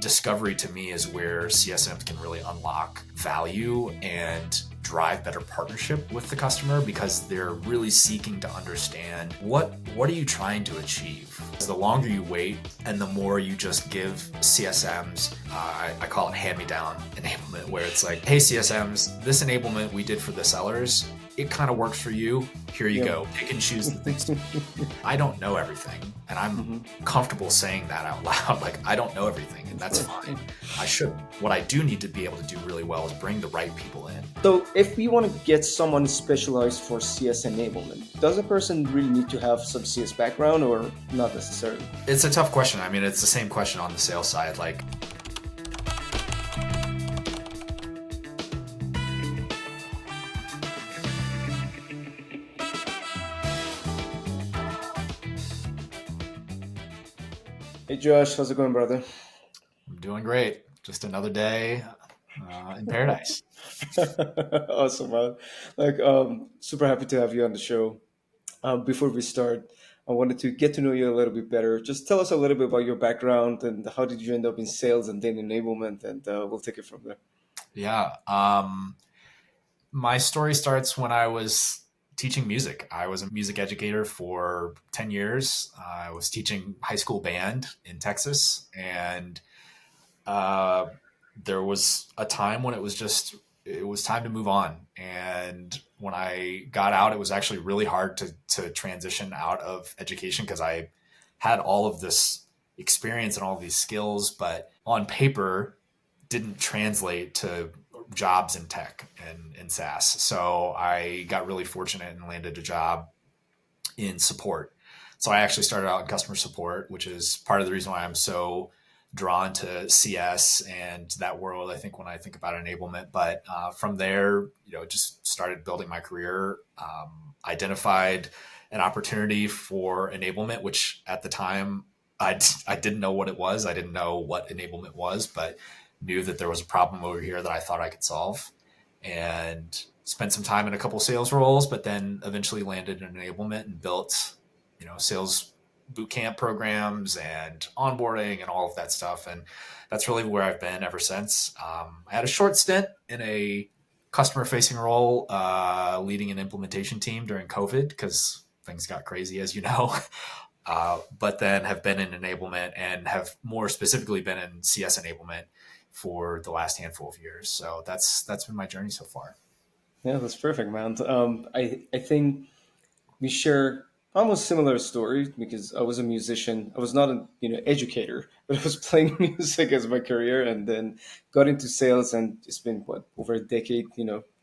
discovery to me is where CSMs can really unlock value and drive better partnership with the customer, because they're really seeking to understand what are you trying to achieve. The longer you wait and the more you just give CSMs, I call it hand-me-down enablement, where it's like, hey CSMs, this enablement we did for the sellers, it kind of works for you. Here you go. Pick and choose the things. I don't know everything, and I'm comfortable saying that out loud. Like, I don't know everything, and that's fine. I should. What I do need to be able to do really well is bring the right people in. So if we want to get someone specialized for CS enablement, does a person really need to have some CS background or not necessarily? It's a tough question. I mean, it's the same question on the sales side. Like, Hey Josh, how's it going, brother? I'm doing great. Just another day in paradise. Awesome, man. Super happy to have you on the show. Before we start, I wanted to get to know you a little bit better. Just tell us a little bit about your background and how did you end up in sales and then enablement, and we'll take it from there. Yeah. My story starts when I was teaching music. I was a music educator for 10 years. I was teaching high school band in Texas, and there was a time when it was time to move on. And when I got out, it was actually really hard to transition out of education, because I had all of this experience and all of these skills, but on paper didn't translate to jobs in tech and in SaaS. So I got really fortunate and landed a job in support. So I actually started out in customer support, which is part of the reason why I'm so drawn to CS and that world, I think, when I think about enablement. But from there, just started building my career, identified an opportunity for enablement, which at the time I didn't know what it was. I didn't know what enablement was, but knew that there was a problem over here that I thought I could solve, and spent some time in a couple sales roles, but then eventually landed in enablement and built, sales bootcamp programs and onboarding and all of that stuff. And that's really where I've been ever since. I had a short stint in a customer facing role, leading an implementation team during COVID, because things got crazy, as you know. But then have been in enablement and have more specifically been in CS enablement for the last handful of years. So that's been my journey so far. Yeah, that's perfect, man. I think we share almost similar story because I was a musician. I was not a educator, but I was playing music as my career, and then got into sales, and it's been over a decade.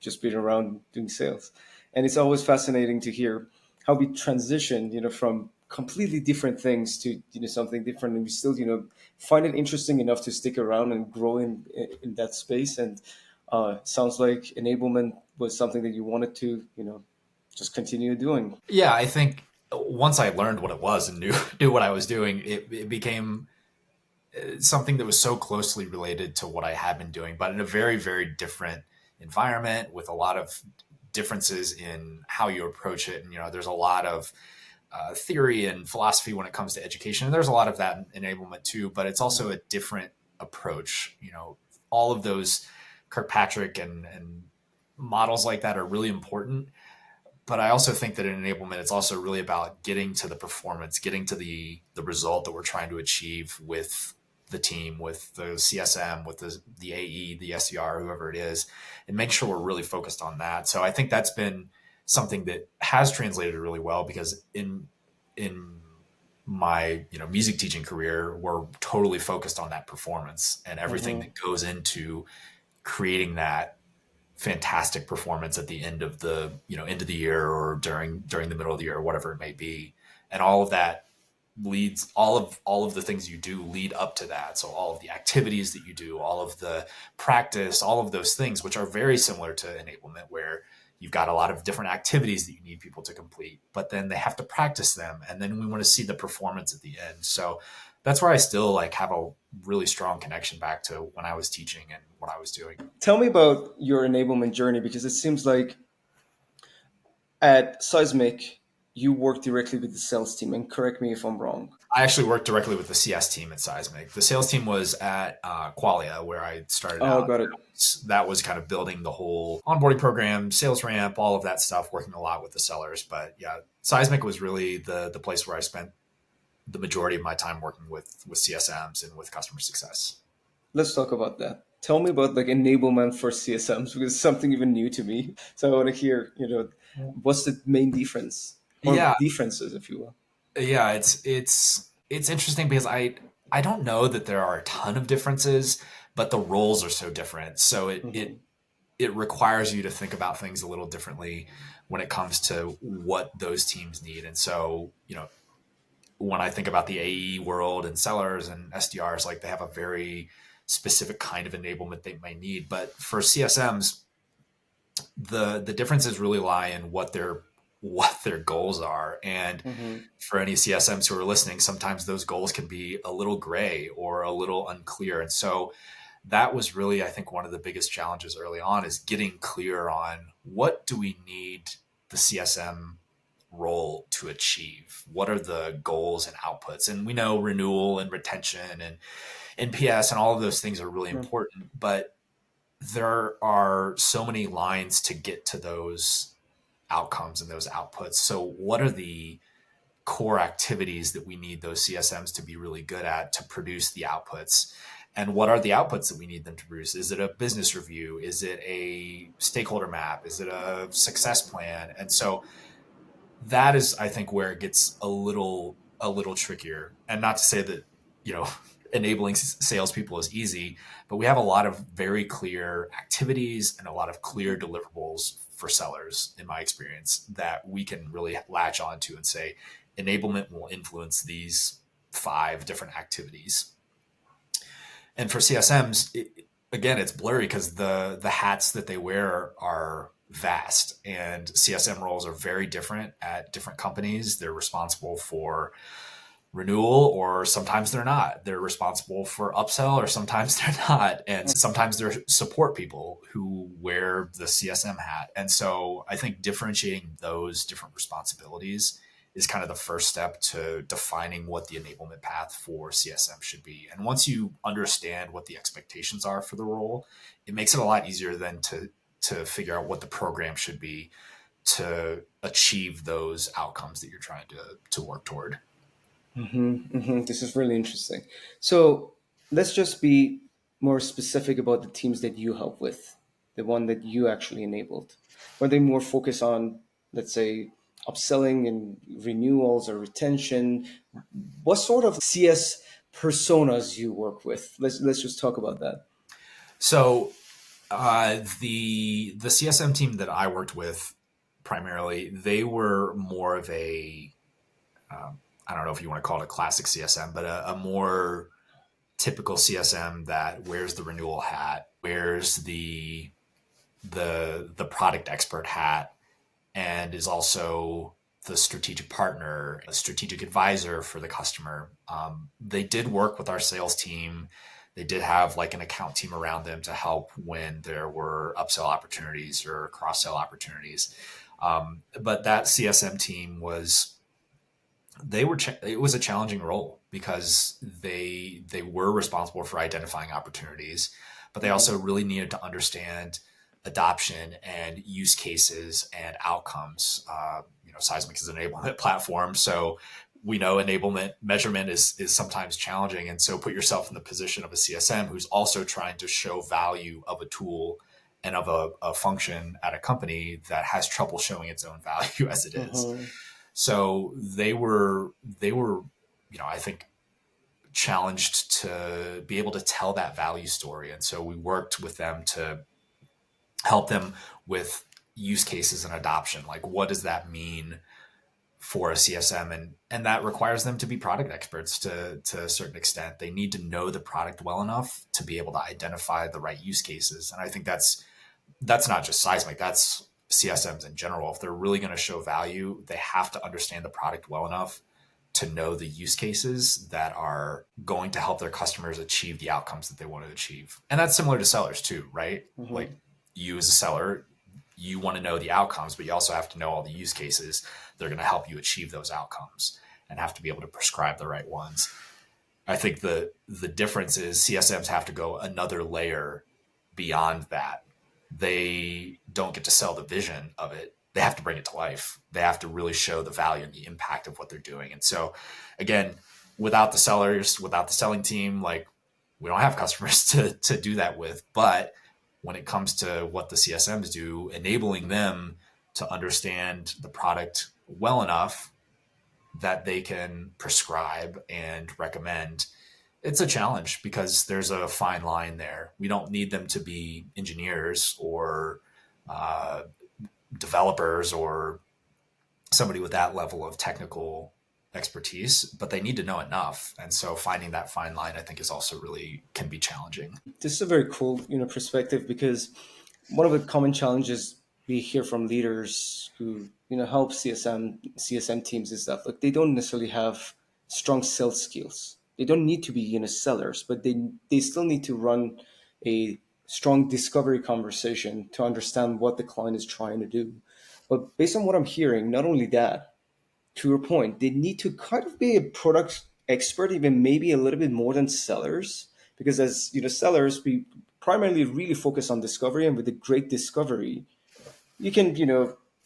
Just being around doing sales, and it's always fascinating to hear how we transition. From completely different things to something different, and we still find it interesting enough to stick around and grow in that space. And sounds like enablement was something that you wanted to just continue doing. Yeah, I think once I learned what it was and knew what I was doing, it became something that was so closely related to what I had been doing, but in a very, very different environment with a lot of differences in how you approach it. And, there's a lot of theory and philosophy when it comes to education. And there's a lot of that in enablement too, but it's also a different approach. All of those Kirkpatrick and models like that are really important. But I also think that in enablement, it's also really about getting to the performance, getting to the result that we're trying to achieve with the team, with the CSM, with the AE, the SDR, whoever it is, and make sure we're really focused on that. So I think that's been something that has translated really well, because in my music teaching career, we're totally focused on that performance and everything that goes into creating that fantastic performance at the end of the end of the year, or during the middle of the year, or whatever it may be. And all of that leads, all of the things you do lead up to that. So all of the activities that you do, all of the practice, all of those things, which are very similar to enablement, where you've got a lot of different activities that you need people to complete, but then they have to practice them, and then we want to see the performance at the end. So that's where I still have a really strong connection back to when I was teaching and what I was doing. Tell me about your enablement journey, because it seems like at Seismic, you work directly with the sales team, and correct me if I'm wrong. I actually worked directly with the CS team at Seismic. The sales team was at Qualia, where I started Oh, out. got it. That was kind of building the whole onboarding program, sales ramp, all of that stuff, working a lot with the sellers. But yeah, Seismic was really the place where I spent the majority of my time working with CSMs and with customer success. Let's talk about that. Tell me about like enablement for CSMs because it's something even new to me. So I want to hear, what's the main difference or Yeah, differences, if you will. yeah, it's interesting because I don't know that there are a ton of differences, but the roles are so different. So Hmm. it requires you to think about things a little differently when it comes to what those teams need. And so, when I think about the AE world and sellers and SDRs, like they have a very specific kind of enablement they might need. But for CSMs, the differences really lie in what their goals are. And Hmm. for any CSMs who are listening, sometimes those goals can be a little gray or a little unclear. And so that was really, I think, one of the biggest challenges early on is getting clear on what do we need the CSM role to achieve? What are the goals and outputs? And we know renewal and retention and NPS and all of those things are really important, but there are so many lines to get to those outcomes and those outputs. So what are the core activities that we need those CSMs to be really good at to produce the outputs? And what are the outputs that we need them to produce? Is it a business review? Is it a stakeholder map? Is it a success plan? And so that is, I think, where it gets a little trickier. And not to say that, you know, enabling salespeople is easy, but we have a lot of very clear activities and a lot of clear deliverables for sellers, in my experience, that we can really latch onto and say, enablement will influence these 5 different activities. And for CSMs, again, it's blurry because the hats that they wear are vast, and CSM roles are very different at different companies. They're responsible for renewal, or sometimes they're not. They're responsible for upsell, or sometimes they're not. And sometimes they're support people who wear the CSM hat. And so I think differentiating those different responsibilities is kind of the first step to defining what the enablement path for CSM should be. And once you understand what the expectations are for the role, it makes it a lot easier then to figure out what the program should be to achieve those outcomes that you're trying to work toward. This is really interesting. So let's just be more specific about the teams that you help with, the one that you actually enabled. Were they more focused on, let's say, upselling and renewals or retention? What sort of CS personas you work with? Let's just talk about that. So the CSM team that I worked with primarily, they were more of a I don't know if you want to call it a classic CSM, but a more typical CSM that wears the renewal hat, wears the product expert hat, and is also the strategic partner, a strategic advisor for the customer. They did work with our sales team. They did have like an account team around them to help when there were upsell opportunities or cross sell opportunities. But that CSM team it was a challenging role because they were responsible for identifying opportunities, but they Mhm. also really needed to understand adoption and use cases and outcomes. Seismic is an enablement platform, so we know enablement measurement is sometimes challenging. And so put yourself in the position of a CSM who's also trying to show value of a tool and of a function at a company that has trouble showing its own value as it is. Mhm. So they were, I think, challenged to be able to tell that value story. And so we worked with them to help them with use cases and adoption. Like, what does that mean for a CSM? And that requires them to be product experts to a certain extent. They need to know the product well enough to be able to identify the right use cases. And I think that's not just Seismic, that's CSMs in general. If they're really going to show value, they have to understand the product well enough to know the use cases that are going to help their customers achieve the outcomes that they want to achieve. And that's similar to sellers too, right? Like, Mhm. you as a seller, you want to know the outcomes, but you also have to know all the use cases that are going to help you achieve those outcomes. and have to be able to prescribe the right ones. I think the difference is CSMs have to go another layer beyond that. They don't get to sell the vision of it. They have to bring it to life. They have to really show the value and the impact of what they're doing. And so, again, without the sellers, without the selling team, like, we don't have customers to do that with. But when it comes to what the CSMs do, enabling them to understand the product well enough that they can prescribe and recommend, it's a challenge because there's a fine line there. We don't need them to be engineers or uh, developers or somebody with that level of technical expertise, but they need to know enough. And so finding that fine line, I think, is also really can be challenging. This is a very cool, perspective, because one of the common challenges we hear from leaders who, help CSM teams is that, look, they don't necessarily have strong sales skills. They don't need to be, sellers, but they still need to run a strong discovery conversation to understand what the client is trying to do. But based on what I'm hearing, not only that, to your point, they need to kind of be a product expert, even maybe a little bit more than sellers, because as sellers, we primarily really focus on discovery, and with a great discovery, you can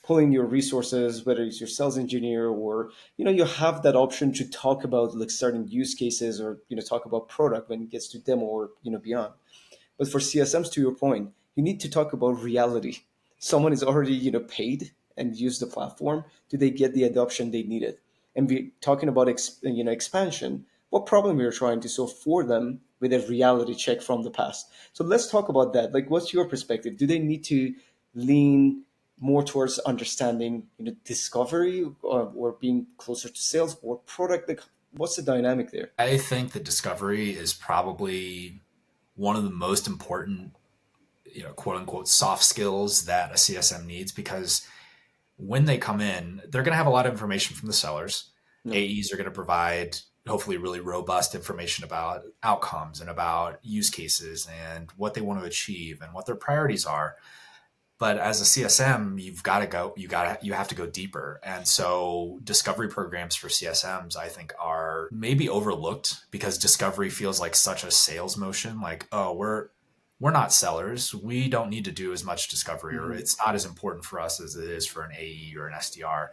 pull in your resources, whether it's your sales engineer or you have that option to talk about like certain use cases, or talk about product when it gets to demo, or beyond. But for CSMs, to your point, you need to talk about reality. Someone is already, paid and used the platform. Do they get the adoption they needed? And we talking about expansion. What problem we are trying to solve for them with a reality check from the past. So let's talk about that. Like, what's your perspective? Do they need to lean more towards understanding, discovery, or being closer to sales or product? Like, what's the dynamic there? I think that discovery is probably one of the most important, quote unquote, soft skills that a CSM needs, because when they come in, they're going to have a lot of information from the sellers. No. AEs are going to provide hopefully really robust information about outcomes and about use cases and what they want to achieve and what their priorities are. But as a CSM, you have to go deeper. And so discovery programs for CSMs, I think, are maybe overlooked because discovery feels like such a sales motion. Like, oh, we're not sellers. We don't need to do as much discovery, or Mhm. it's not as important for us as it is for an AE or an SDR.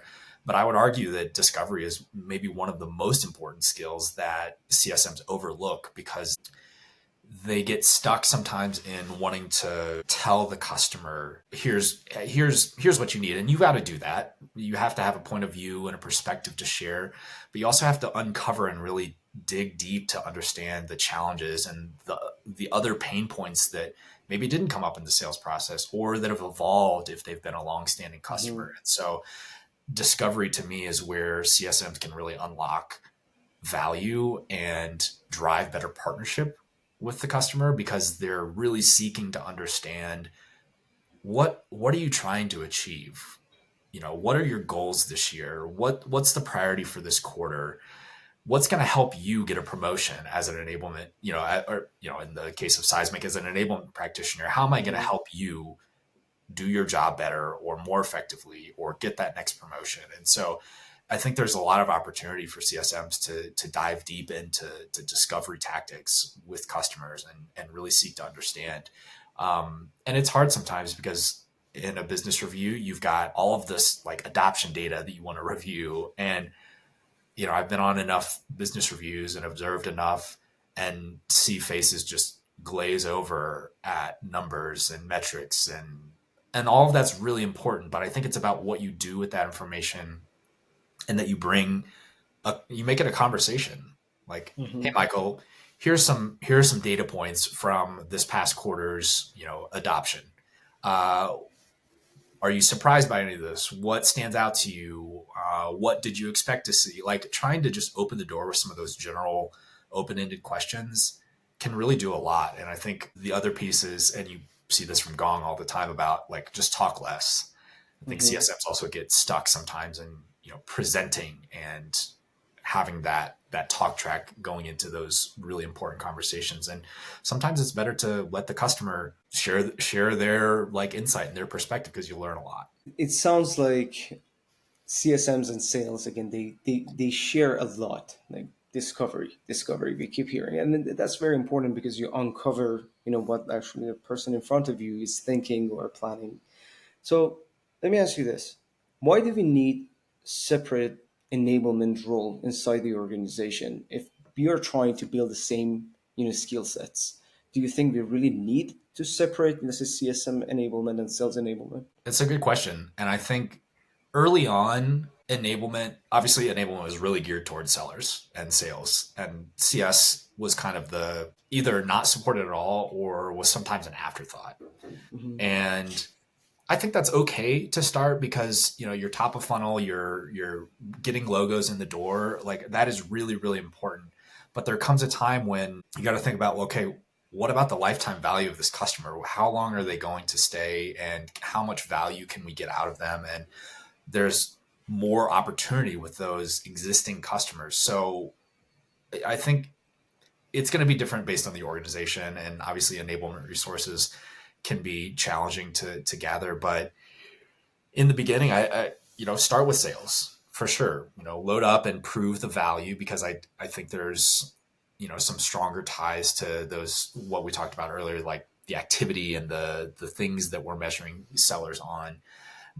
But I would argue that discovery is maybe one of the most important skills that CSMs overlook, because they get stuck sometimes in wanting to tell the customer, here's what you need, and you've got to do that. You have to have a point of view and a perspective to share, but you also have to uncover and really dig deep to understand the challenges and the other pain points that maybe didn't come up in the sales process or that have evolved if they've been a long-standing customer. Mhm. And so discovery to me is where CSMs can really unlock value and drive better partnership with the customer, because they're really seeking to understand what are you trying to achieve. What are your goals this year? What's the priority for this quarter? What's going to help you get a promotion as an enablement, or in the case of Seismic, as an enablement practitioner, how am I going to Mhm. help you do your job better or more effectively or get that next promotion? And so I think there's a lot of opportunity for CSMs to dive deep into discovery tactics with customers and really seek to understand. And it's hard sometimes because in a business review, you've got all of this like adoption data that you want to review. And, I've been on enough business reviews and observed enough and see faces just glaze over at numbers and metrics, and all of that's really important. But I think it's about what you do with that information, and that you make it a conversation. Like, hey, Mhm. Michael, here's some data points from this past quarter's adoption. Uh, are you surprised by any of this? What stands out to you? What did you expect to see? Like, trying to just open the door with some of those general open-ended questions can really do a lot. And I think the other pieces, and you see this from Gong all the time, about like just talk less. I think Mhm. CSMs also get stuck sometimes in presenting and having that talk track going into those really important conversations. And sometimes it's better to let the customer share their like insight and their perspective, because you learn a lot. It sounds like CSMs and sales, again, they share a lot, like discovery. We keep hearing, and that's very important because you uncover, what actually the person in front of you is thinking or planning. So let me ask you this: why do we need separate enablement role inside the organization if we are trying to build the same, skill sets? Do you think we really need to separate, let's say, CSM enablement and sales enablement? It's a good question. And I think early on, enablement was really geared towards sellers and sales. And CS was kind of the either not supported at all or was sometimes an afterthought. Hmm. And I think that's okay to start because you're top of funnel, you're getting logos in the door, like that is really really important. But there comes a time when you got to think about, well, okay, what about the lifetime value of this customer? How long are they going to stay, and how much value can we get out of them? And there's more opportunity with those existing customers. So I think it's going to be different based on the organization, and obviously enablement resources can be challenging to gather, but in the beginning, start with sales for sure. Load up and prove the value because I think there's some stronger ties to those what we talked about earlier, like the activity and the things that we're measuring sellers on.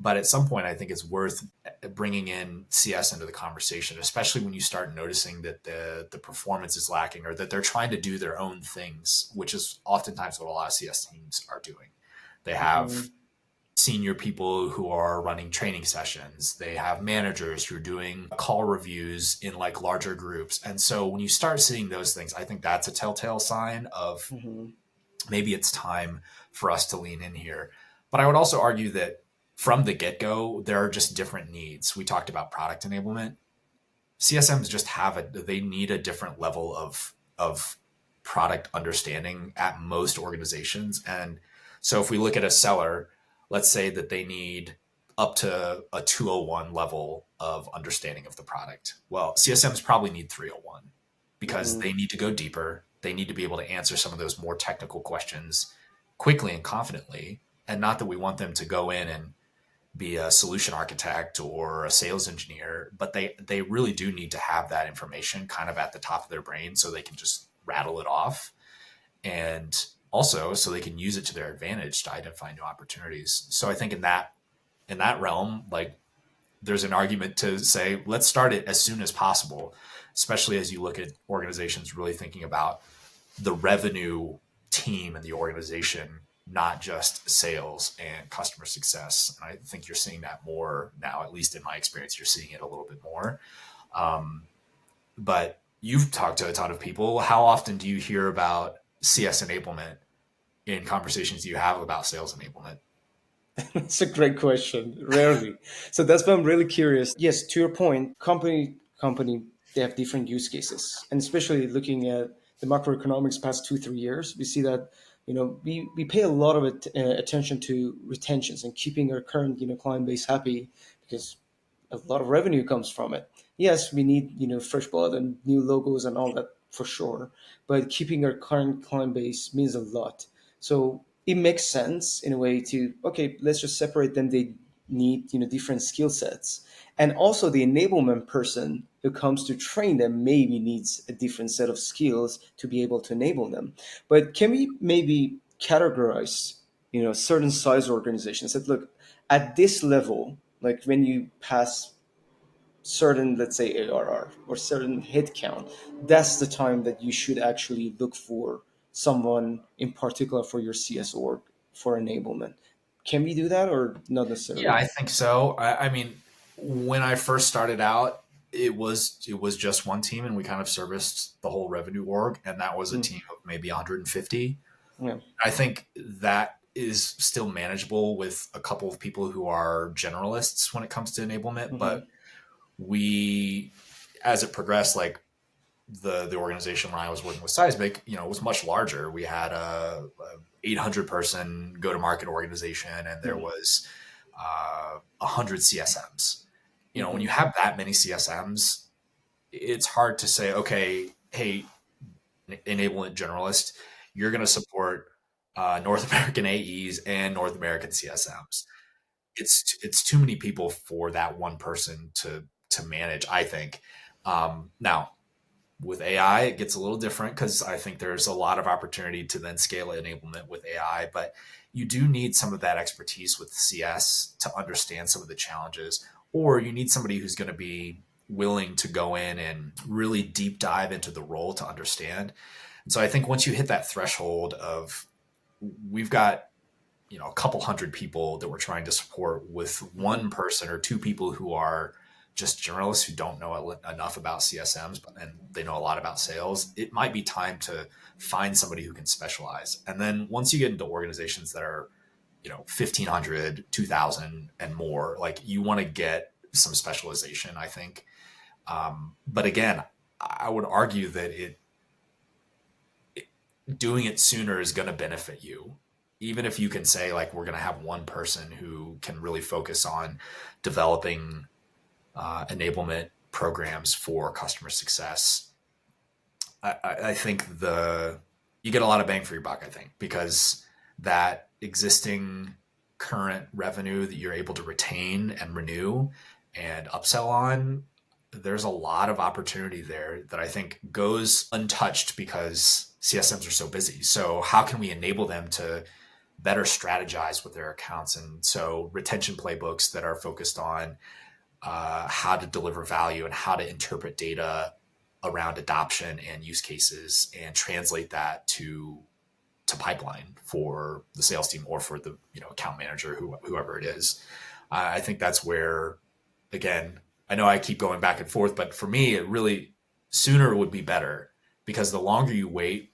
But at some point, I think it's worth bringing in CS into the conversation, especially when you start noticing that the performance is lacking or that they're trying to do their own things, which is oftentimes what a lot of CS teams are doing. They have Hmm. senior people who are running training sessions. They have managers who are doing call reviews in like larger groups. And so when you start seeing those things, I think that's a telltale sign of Hmm. maybe it's time for us to lean in here. But I would also argue that from the get go, there are just different needs. We talked about product enablement. CSMs just they need a different level of product understanding at most organizations. And so if we look at a seller, let's say that they need up to a 201 level of understanding of the product. Well, CSMs probably need 301 because Hmm. they need to go deeper. They need to be able to answer some of those more technical questions quickly and confidently. And not that we want them to go in and be a solution architect or a sales engineer, but they really do need to have that information kind of at the top of their brain so they can just rattle it off, and also so they can use it to their advantage to identify new opportunities. So I think in that realm, like there's an argument to say let's start it as soon as possible, especially as you look at organizations really thinking about the revenue team and the organization, not just sales and customer success. And I think you're seeing that more now, at least in my experience, you're seeing it a little bit more. Um, but you've talked to a ton of people. How often do you hear about CS enablement in conversations you have about sales enablement? That's a great question. Rarely. So that's why I'm really curious. Yes, to your point, company they have different use cases, and especially looking at the macroeconomics past 2 3 years, we see that we pay a lot of attention to retentions and keeping our current client base happy because a lot of revenue comes from it. Yes, we need fresh blood and new logos and all that for sure, but keeping our current client base means a lot. So it makes sense in a way to okay, let's just separate them. They need different skill sets, and also the enablement person who comes to train them maybe needs a different set of skills to be able to enable them. But can we maybe categorize certain size organizations that look at this level, like when you pass certain, let's say, ARR or certain headcount, that's the time that you should actually look for someone in particular for your CS org for enablement. Can we do that or not Yeah, necessarily? I think so. I mean, when I first started out, it was just one team, and we kind of serviced the whole revenue org, and that was a Mm, team of maybe 150. yeah. I think that is still manageable with a couple of people who are generalists when it comes to enablement. Hmm. But we, as it progressed, like the organization when I was working with Seismic, was much larger. We had a 800 person go to market organization, and there was 100 CSMs. When you Hmm. have that many CSMs, it's hard to say, okay, hey, enablement generalist, you're going to support North American AEs and North American CSMs. it's too many people for that one person to manage, I think. Now with AI, it gets a little different because I think there's a lot of opportunity to then scale enablement with AI, but you do need some of that expertise with CS to understand some of the challenges, or you need somebody who's going to be willing to go in and really deep dive into the role to understand. And so I think once you hit that threshold of we've got a couple hundred people that we're trying to support with Mhm. one person or two people who are just generalists who don't know enough about CSMs and they know a lot about sales, it might be time to find somebody who can specialize. And then once you get into organizations that are 1,500, 2,000 and more, like you want to get some specialization, I think. But again, I would argue that doing it sooner is going to benefit you. Even if you can say, like, we're going to have one person who can really focus on developing enablement programs for customer success, I think you get a lot of bang for your buck, I think, because that existing current revenue that you're able to retain and renew and upsell on, there's a lot of opportunity there that I think goes untouched because CSMs are so busy. So how can we enable them to better strategize with their accounts? And so retention playbooks that are focused on how to deliver value and how to interpret data around adoption and use cases and translate that to pipeline for the sales team or for the account manager, whoever it is. I think that's where, again, I know I keep going back and forth, but for me, it really sooner would be better because the longer you wait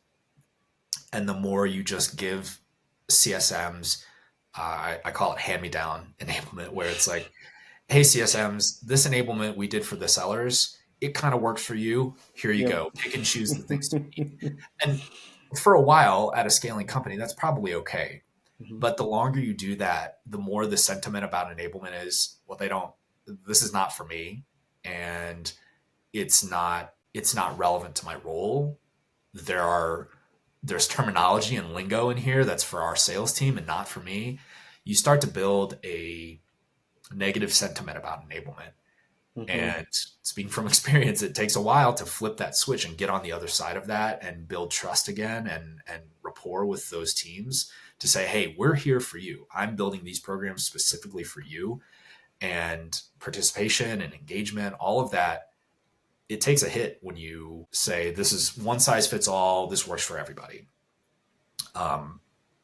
and the more you just give CSMs, I call it hand me down enablement, where it's like, hey, CSMs, this enablement we did for the sellers, it kind of works for you. Here you Yep. go. Pick and choose the things you need. And for a while at a scaling company, that's probably okay. Mhm. But the longer you do that, the more the sentiment about enablement is, well, this is not for me. And it's not relevant to my role. There's terminology and lingo in here that's for our sales team and not for me. You start to build a negative sentiment about enablement. Mhm. And speaking from experience, it takes a while to flip that switch and get on the other side of that and build trust again and rapport with those teams to say, hey, we're here for you. I'm building these programs specifically for you. And participation and engagement, all of that, it takes a hit when you say this is one size fits all, this works for everybody. Um,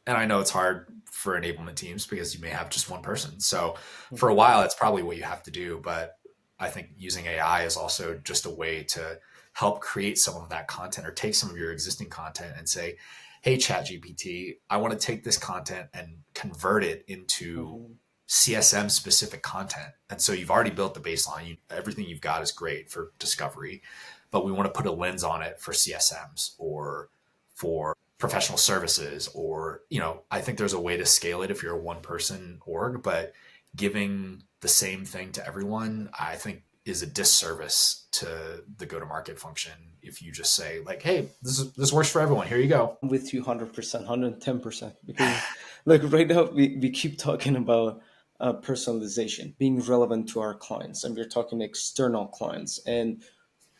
and I know it's hard for enablement teams because you may have just one person. So for a Mhm. while, that's probably what you have to do. But I think using AI is also just a way to help create some of that content or take some of your existing content and say, hey, ChatGPT, I want to take this content and convert it into Mhm. CSM specific content. And so you've already built the baseline. Everything you've got is great for discovery, but we want to put a lens on it for CSMs or for professional services, or I think there's a way to scale it if you're a one person org, but giving the same thing to everyone, I think, is a disservice to the go to market function if you just say, like, hey, this works for everyone, here you go. I'm with you 100%, 110%. Because, like, right now, we keep talking about personalization, being relevant to our clients, and we're talking external clients. And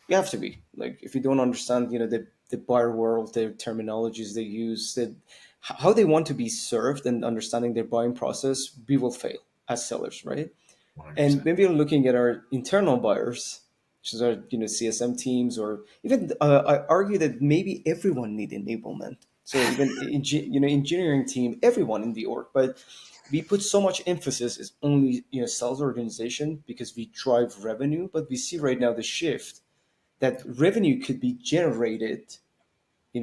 you have to be. Like, if you don't understand, the buyer world, their terminologies they use, how they want to be served and understanding their buying process, we will fail as sellers, right? And 100%. when we're looking at our internal buyers, which is our CSM teams, or even I argue that maybe everyone need enablement. So even engineering team, everyone in the org, but we put so much emphasis is only sales organization because we drive revenue. But we see right now the shift that revenue could be generated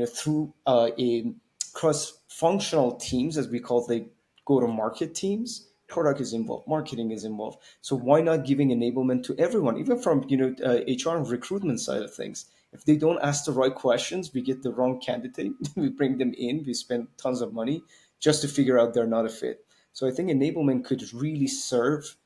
through a cross-functional teams, as we call the go-to-market teams. Yep. Product is involved, marketing is involved. So why not giving enablement to everyone, even from HR and recruitment side of things? If they don't ask the right questions, we get the wrong candidate. We bring them in, we spend tons of money just to figure out they're not a fit. So I think enablement could really serve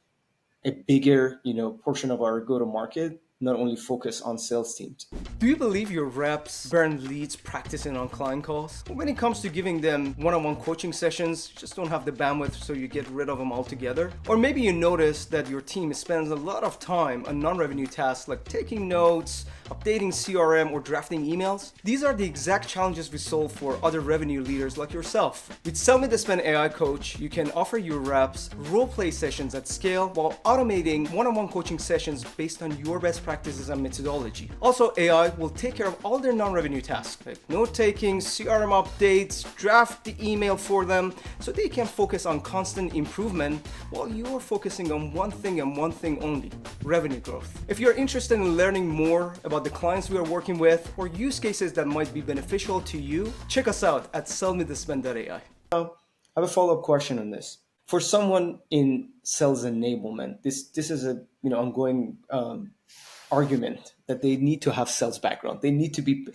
a bigger portion of our go-to-market, not only focus on sales teams. Do you believe your reps burn leads practicing on client calls? When it comes to giving them one-on-one coaching sessions, just don't have the bandwidth, so you get rid of them altogether? Or maybe you notice that your team spends a lot of time on non-revenue tasks like taking notes, updating CRM, or drafting emails. These are the exact challenges we solve for other revenue leaders like yourself. With Sell Me the Spend AI Coach, you can offer your reps role-play sessions at scale while automating one-on-one coaching sessions based on your best practices and methodology. Also, AI will take care of all their non-revenue tasks, like note-taking, CRM updates, draft the email for them, so they can focus on constant improvement while you're focusing on one thing and one thing only: revenue growth. If you're interested in learning more about the clients we are working with or use cases that might be beneficial to you, check us out at sellmethespend.ai. Now, I have a follow-up question on this. For someone in sales enablement, this is a ongoing argument that they need to have sales background. They need to be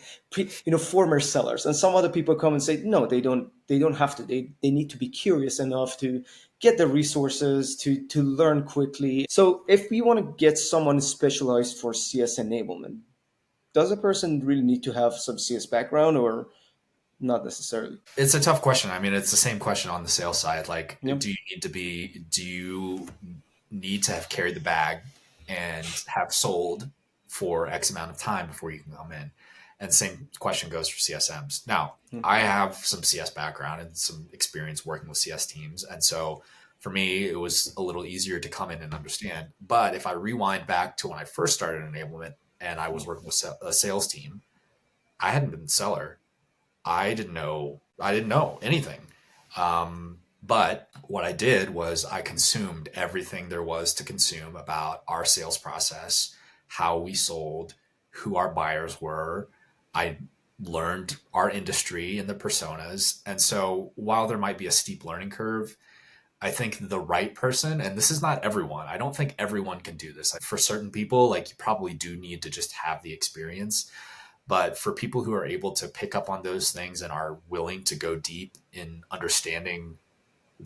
former sellers. And some other people come and say, no, they don't have to. They need to be curious enough to get the resources to learn quickly. So if we want to get someone specialized for CS enablement, does a person really need to have some CS background or not necessarily? It's a tough question. I mean, it's the same question on the sales side. Like, Yep. do you need to have carried the bag and have sold for X amount of time before you can come in? And same question goes for CSMs. Now, I have some CS background and some experience working with CS teams. And so for me, it was a little easier to come in and understand. But if I rewind back to when I first started enablement and I was working with a sales team, I hadn't been a seller. I didn't know anything. But what I did was I consumed everything there was to consume about our sales process, how we sold, who our buyers were. I learned our industry and the personas. And so while there might be a steep learning curve, I think the right person, and this is not everyone, I don't think everyone can do this. Like for certain people, like you probably do need to just have the experience. But for people who are able to pick up on those things and are willing to go deep in understanding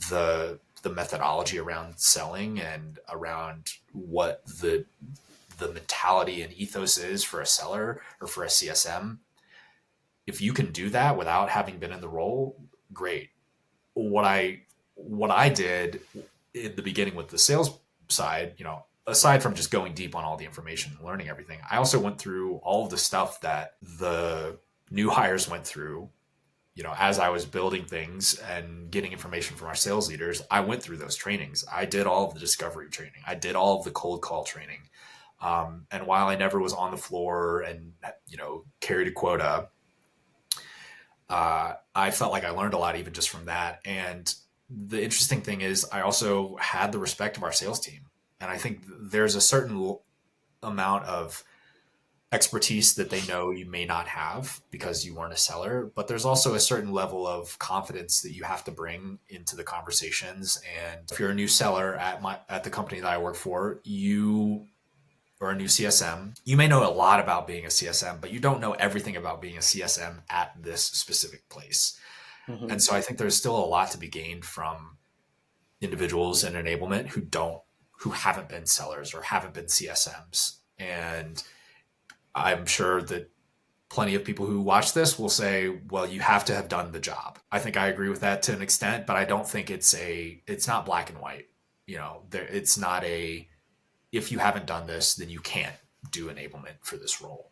the methodology around selling and around what the mentality and ethos is for a seller or for a CSM, if you can do that without having been in the role, great. What I did in the beginning with the sales side, aside from just going deep on all the information and learning everything, I also went through all of the stuff that the new hires went through. As I was building things and getting information from our sales leaders, I went through those trainings. I did all of the discovery training. I did all of the cold call training. And while I never was on the floor and, carried a quota, I felt like I learned a lot even just from that. And the interesting thing is I also had the respect of our sales team. And I think there's a certain amount of expertise that they know you may not have because you weren't a seller, but there's also a certain level of confidence that you have to bring into the conversations. And if you're a new seller at the company that I work for, or a new CSM, you may know a lot about being a CSM, but you don't know everything about being a CSM at this specific place. Mm-hmm. And so I think there's still a lot to be gained from individuals in enablement who haven't been sellers or haven't been CSMs. And I'm sure that plenty of people who watch this will say, well, you have to have done the job. I think I agree with that to an extent, but I don't think it's not black and white. It's not if you haven't done this, then you can't do enablement for this role.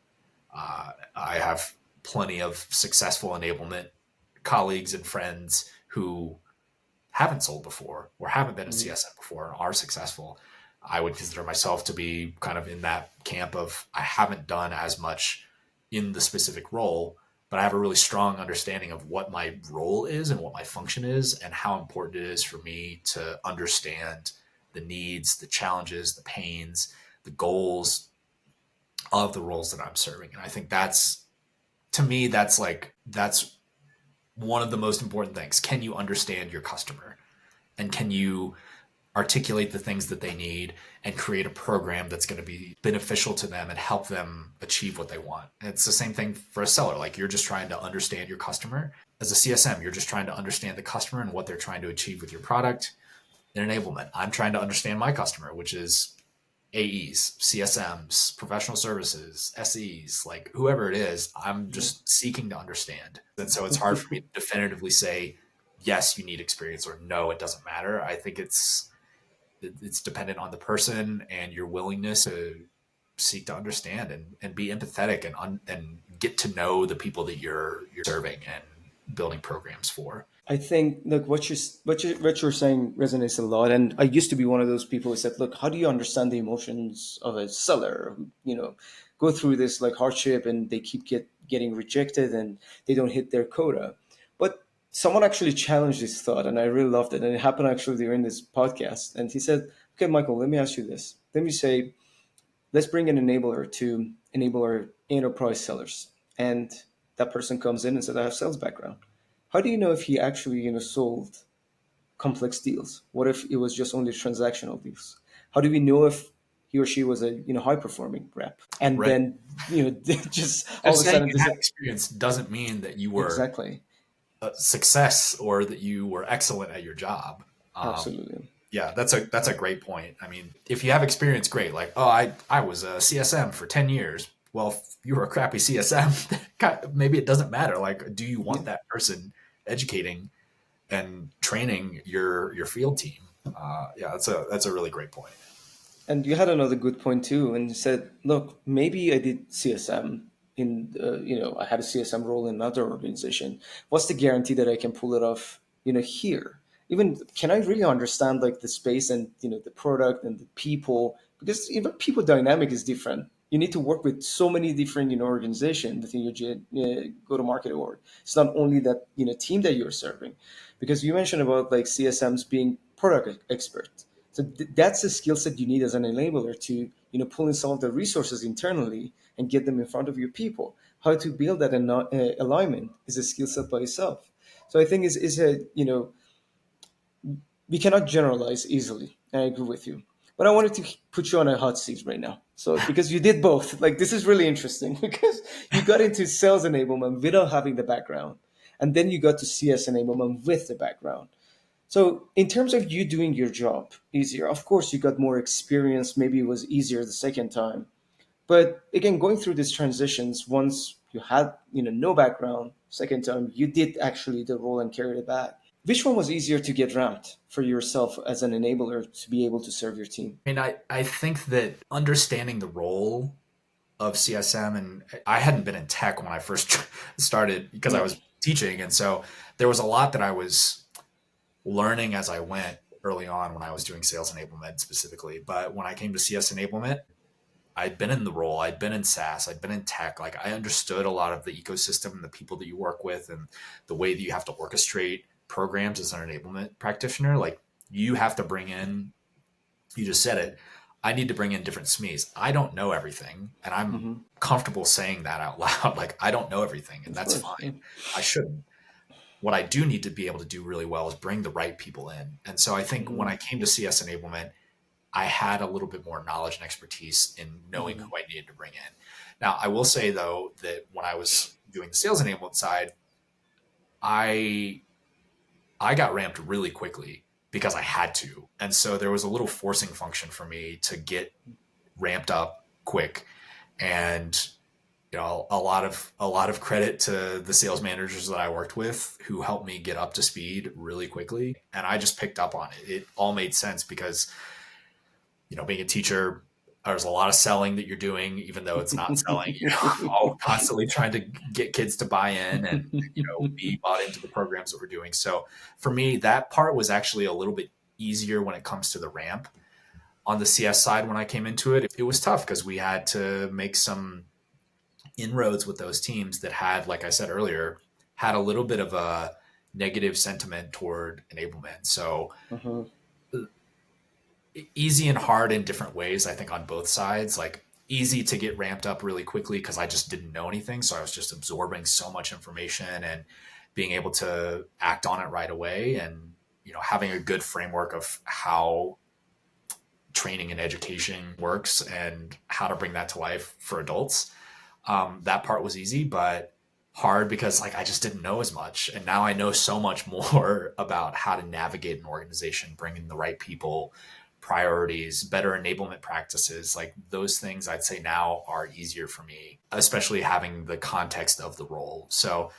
I have plenty of successful enablement colleagues and friends who haven't sold before or haven't been a CSM before and are successful. I would consider myself to be kind of in that camp of I haven't done as much in the specific role, but I have a really strong understanding of what my role is and what my function is and how important it is for me to understand the needs, the challenges, the pains, the goals of the roles that I'm serving. And I think that's one of the most important things. Can you understand your customer? And can you articulate the things that they need and create a program that's going to be beneficial to them and help them achieve what they want? And it's the same thing for a seller. Like you're just trying to understand your customer. As a CSM, you're just trying to understand the customer and what they're trying to achieve with your product. In enablement, I'm trying to understand my customer, which is AEs, CSMs, professional services, SEs, like whoever it is, I'm just seeking to understand. And so it's hard for me to definitively say, yes, you need experience, or no, it doesn't matter. I think it's dependent on the person and your willingness to seek to understand and be empathetic and get to know the people that you're serving and building programs for. I think, look, what you're saying resonates a lot. And I used to be one of those people who said, look, how do you understand the emotions of a seller who, go through this like hardship, and they keep getting rejected, and they don't hit their quota. But someone actually challenged this thought, and I really loved it. And it happened actually during this podcast. And he said, okay, Michael, let me ask you this. Let me say, let's bring an enabler to enable our enterprise sellers. And that person comes in and said, I have sales background. How do you know if he actually, sold complex deals? What if it was just only transactional deals? How do we know if he or she was a, high performing rep? And Right. then, just all of Just a saying sudden, you this had experience doesn't mean that you were exactly, a success or that you were excellent at your job. absolutely. Yeah, that's a great point. I mean, if you have experience, great. Like, oh, I was a CSM for 10 years. Well, if you were a crappy CSM, maybe it doesn't matter. Like, do you Yeah. want that person educating and training your field team? Yeah, that's a really great point. And you had another good point too, and you said, "Look, maybe I did CSM in, I had a CSM role in another organization. What's the guarantee that I can pull it off, here? Even can I really understand like the space and the product and the people? Because even people dynamic is different. You need to work with so many different organizations within your go to market org. It's not only that team that you're serving, because you mentioned about like CSMs being product experts. So that's a skill set you need as an enabler to pull in some of the resources internally and get them in front of your people. How to build that alignment is a skill set by itself. So I think is a we cannot generalize easily. I agree with you. But I wanted to put you on a hot seat right now. So because you did both, like this is really interesting because you got into sales enablement without having the background, and then you got to CS enablement with the background. So, in terms of you doing your job easier, of course, you got more experience. Maybe it was easier the second time. But again, going through these transitions, once you had no background, second time you did actually the role and carry it back. Which one was easier to get ramped for yourself as an enabler to be able to serve your team? I mean, I think that understanding the role of CSM, and I hadn't been in tech when I first started because I Yeah. was teaching, and so there was a lot that I was learning as I went early on when I was doing sales enablement specifically. But when I came to CS enablement, I'd been in the role, I'd been in SaaS, I'd been in tech. Like I understood a lot of the ecosystem and the people that you work with and the way that you have to orchestrate programs as an enablement practitioner. Like you have to bring in, you just said it, I need to bring in different SMEs. I don't know everything. And I'm Hmm. comfortable saying that out loud. Like I don't know everything, and Of that's course. fine. Yeah. I shouldn't. What I do need to be able to do really well is bring the right people in. And so I think when Hmm. I came to CS enablement, I had a little bit more knowledge and expertise in knowing Hmm. who I needed to bring in. Now, I will say though that when I was doing the sales enablement side, I I got ramped really quickly because I had to. And so there was a little forcing function for me to get ramped up quick. And a lot of credit to the sales managers that I worked with who helped me get up to speed really quickly. And I just picked up on it. It all made sense because, being a teacher, there's a lot of selling that you're doing, even though it's not selling, all constantly trying to get kids to buy in and, be bought into the programs that we're doing. So for me, that part was actually a little bit easier when it comes to the ramp. On the CS side, when I came into it, it was tough because we had to make some inroads with those teams that had, like I said earlier, had a little bit of a negative sentiment toward enablement. So Hmm. easy and hard in different ways, I think, on both sides. Like easy to get ramped up really quickly because I just didn't know anything. So I was just absorbing so much information and being able to act on it right away and, having a good framework of how training and education works and how to bring that to life for adults. That part was easy, but hard because like I just didn't know as much, and now I know so much more about how to navigate an organization, bring in the right people, priorities, better enablement practices, like those things I'd say now are easier for me, especially having the context of the role. So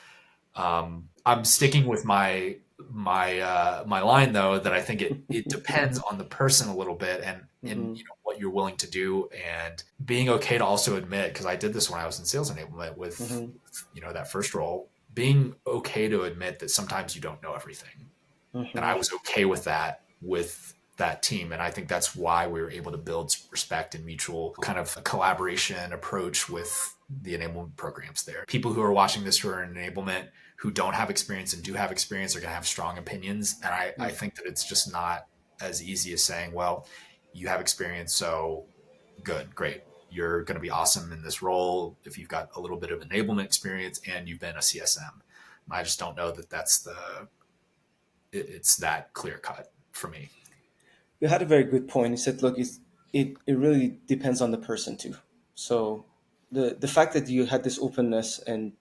I'm sticking with my line though, that I think it depends on the person a little bit, and Hmm. what you're willing to do, and being okay to also admit, because I did this when I was in sales enablement with Hmm. that first role, being okay to admit that sometimes you don't know everything, and Hmm. I was okay with that with that team. And I think that's why we were able to build respect and mutual kind of a collaboration approach with the enablement programs there. People who are watching this who are in enablement, who don't have experience and do have experience, are going to have strong opinions. And I think that it's just not as easy as saying, well, you have experience, so good, great. You're going to be awesome in this role if you've got a little bit of enablement experience and you've been a CSM. I just don't know that it's that clear cut for me. You had a very good point. You said, look, it really depends on the person too. So the fact that you had this openness and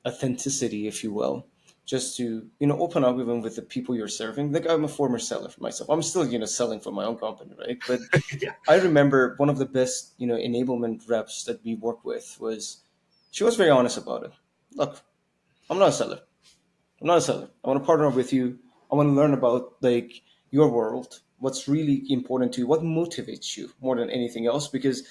authenticity, if you will, just to open up even with the people you're serving. Like, I'm a former seller for myself. I'm still selling for my own company, right? But Yeah. I remember one of the best enablement reps that we worked with was, she was very honest about it. Look, I'm not a seller. I'm not a seller. I want to partner up with you. I want to learn about like your world, what's really important to you, what motivates you more than anything else. Because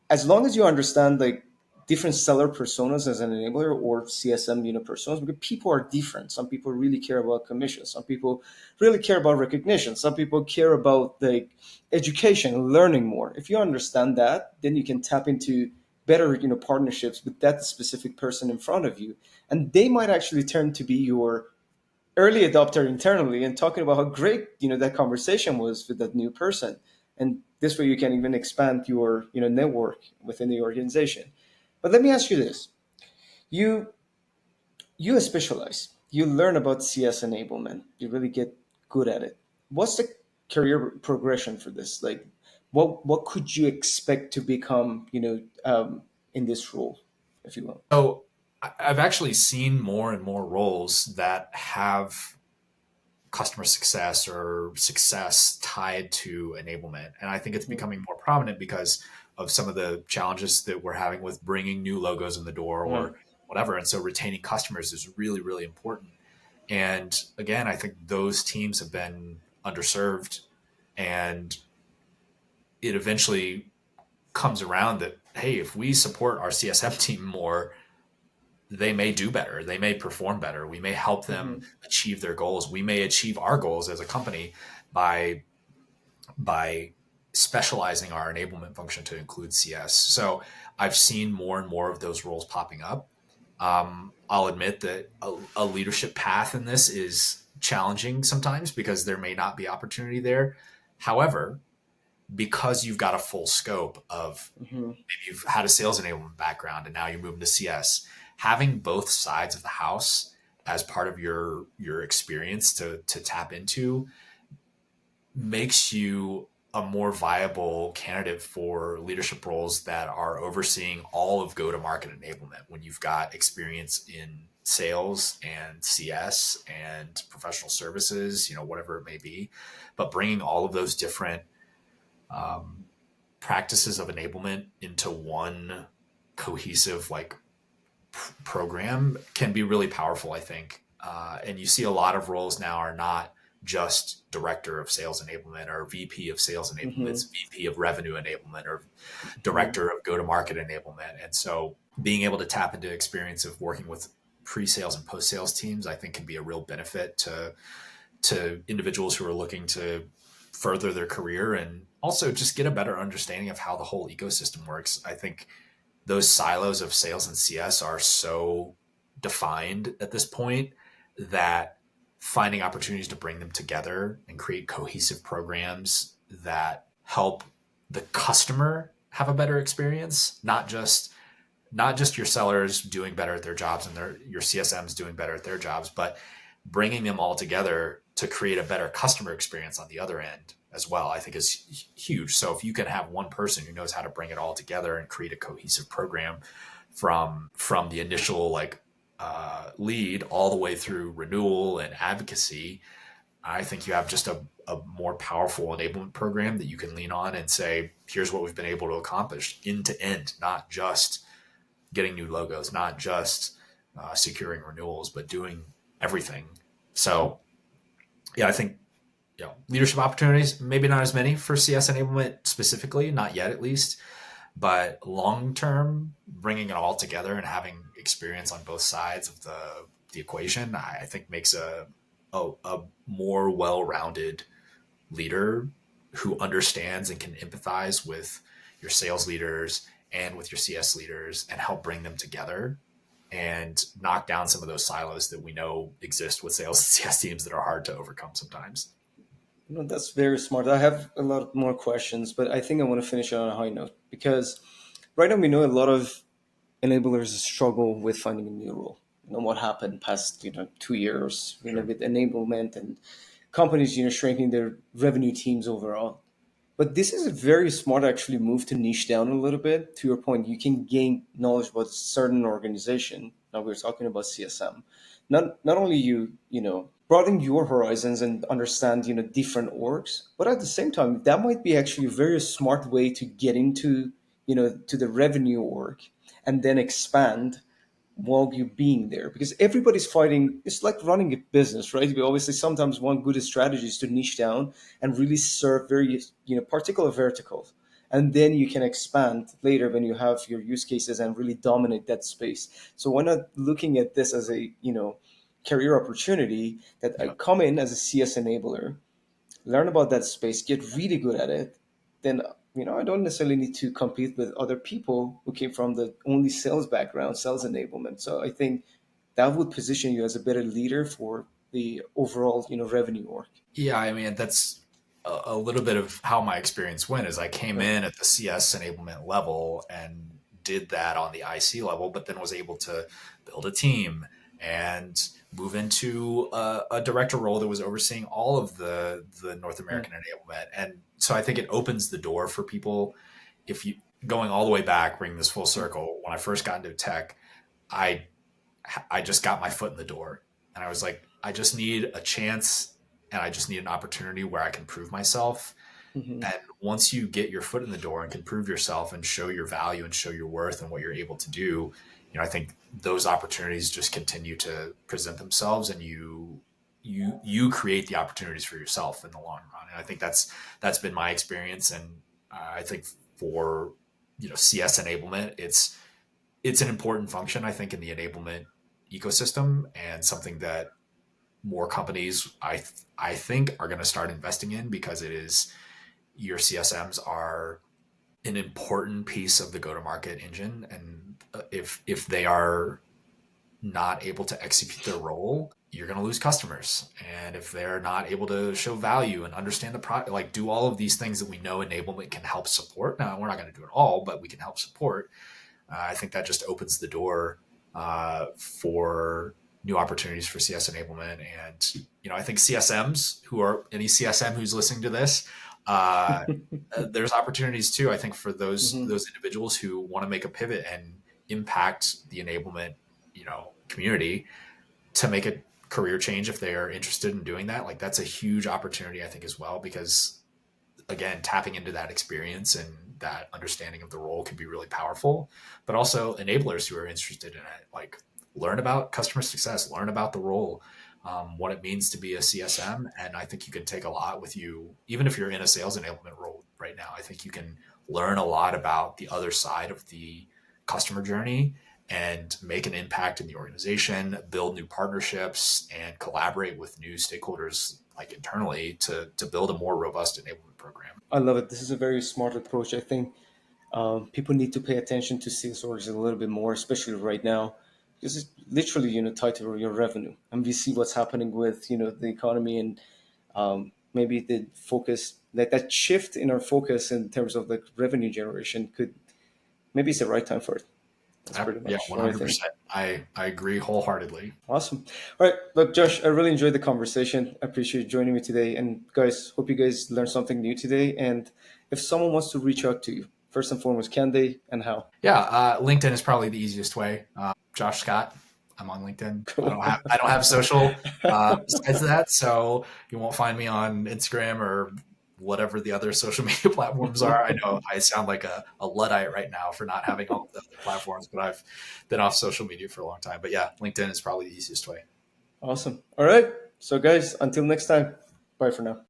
as long as you understand like different seller personas as an enabler or CSM personas, because people are different. Some people really care about commission. Some people really care about recognition. Some people care about like education, learning more. If you understand that, then you can tap into better partnerships with that specific person in front of you, and they might actually turn to be your early adopter internally and talking about how great that conversation was with that new person. And this way you can even expand your network within the organization. But let me ask you this: you you specialize, you learn about CS enablement, you really get good at it. What's the career progression for this? Like, what could you expect to become in this role, if you will? So I've actually seen more and more roles that have customer success or success tied to enablement. And I think it's Mhm. becoming more prominent because of some of the challenges that we're having with bringing new logos in the door Mhm. or whatever. And so retaining customers is really, really important. And again, I think those teams have been underserved, and it eventually comes around that, hey, if we support our CSM team more, they may do better. They may perform better. We may help them Mhm. achieve their goals. We may achieve our goals as a company by by specializing our enablement function to include CS. So I've seen more and more of those roles popping up. I'll admit that a leadership path in this is challenging sometimes because there may not be opportunity there. However, because you've got a full scope of, Mhm. maybe you've had a sales enablement background and now you're moving to CS, having both sides of the house as part of your experience to tap into makes you a more viable candidate for leadership roles that are overseeing all of go to market enablement when you've got experience in sales and CS and professional services, whatever it may be. But bringing all of those different um, practices of enablement into one cohesive program can be really powerful, I think. And you see a lot of roles now are not just director of sales enablement or VP of sales enablement. Mhm. It's VP of revenue enablement or Mhm. director of go to market enablement. And so being able to tap into experience of working with pre-sales and post-sales teams, I think can be a real benefit to individuals who are looking to further their career and also just get a better understanding of how the whole ecosystem works. I think those silos of sales and CS are so defined at this point that finding opportunities to bring them together and create cohesive programs that help the customer have a better experience, not just your sellers doing better at their jobs and your CSMs doing better at their jobs, but bringing them all together to create a better customer experience on the other end as well, I think is huge. So if you can have one person who knows how to bring it all together and create a cohesive program from the initial lead all the way through renewal and advocacy, I think you have just a more powerful enablement program that you can lean on and say, here's what we've been able to accomplish end to end, not just getting new logos, not just securing renewals, but doing everything. So, yeah, I think leadership opportunities, maybe not as many for CS enablement specifically, not yet at least, but long term, bringing it all together and having experience on both sides of the equation, I think makes a more well rounded leader who understands and can empathize with your sales leaders and with your CS leaders and help bring them together and knock down some of those silos that we know exist with sales and CS teams that are hard to overcome sometimes. No, that's very smart. I have a lot more questions, but I think I want to finish it on a high note because right now we know a lot of enablers struggle with finding a new role. You know what happened past 2 years, Sure. with enablement and companies shrinking their revenue teams overall. But this is a very smart actually move to niche down a little bit. To your point, you can gain knowledge about a certain organization. Now we're talking about CSM. Not only broaden your horizons and understand different orgs, but at the same time that might be actually a very smart way to get into to the revenue org and then expand while you being there, because everybody's fighting. It's like running a business, right? We obviously sometimes one good strategy is to niche down and really serve very particular verticals, and then you can expand later when you have your use cases and really dominate that space. So why not looking at this as a career opportunity that I Yeah. come in as a CS enabler, learn about that space, get really good at it, then I don't necessarily need to compete with other people who came from the only sales background, sales enablement. So I think that would position you as a better leader for the overall revenue org. Yeah, I mean that's a little bit of how my experience went. Is I came Right. in at the CS enablement level and did that on the IC level, but then was able to build a team and move into a director role that was overseeing all of the North Mm. American enablement. And so I think it opens the door for people. If you going all the way back, bring this full circle. When I first got into tech, I I just got my foot in the door, and I was like, I just need a chance, and I just need an opportunity where I can prove myself. Hmm. And once you get your foot in the door and can prove yourself and show your value and show your worth and what you're able to do, I think those opportunities just continue to present themselves, and you create the opportunities for yourself in the long run. And I think that's been my experience. And I think for CS enablement, it's an important function, I think, in the enablement ecosystem, and something that more companies, I think, are going to start investing in, because it is your CSMs are an important piece of the go to market engine. And if they are not able to execute their role, you're going to lose customers. And if they're not able to show value and understand the product, like do all of these things that we know enablement can help support. Now, we're not going to do it all, but we can help support. I think that just opens the door for new opportunities for CS enablement. And I think CSMs, who are any CSM who's listening to this, uh, there's opportunities too. I think for Hmm. those individuals who want to make a pivot and impact the enablement, community, to make a career change if they are interested in doing that. Like that's a huge opportunity, I think, as well, because again, tapping into that experience and that understanding of the role can be really powerful. But also enablers who are interested in it, like learn about customer success, learn about the role, what it means to be a CSM. And I think you can take a lot with you, even if you're in a sales enablement role right now. I think you can learn a lot about the other side of the customer journey and make an impact in the organization, build new partnerships, and collaborate with new stakeholders like internally to build a more robust enablement program. I love it. This is a very smart approach. I think people need to pay attention to sales orgs a little bit more, especially right now, because it's literally tied to your revenue, and we see what's happening with the economy, and maybe the focus, like that shift in our focus in terms of like revenue generation, could maybe it's the right time for it. That's pretty Yeah, much what I think. 100%. I agree wholeheartedly. Awesome. All right, look, Josh, I really enjoyed the conversation. I appreciate you joining me today, and guys, hope you guys learned something new today. And if someone wants to reach out to you, first and foremost, can they and how? Yeah, LinkedIn is probably the easiest way. Josh Scott. I'm on LinkedIn. Cool. I don't have social besides that, so you won't find me on Instagram or whatever the other social media platforms are. I know I sound like a luddite right now for not having all the other platforms, but I've been off social media for a long time. But yeah, LinkedIn is probably the easiest way. Awesome. All right. So, guys, until next time, bye for now.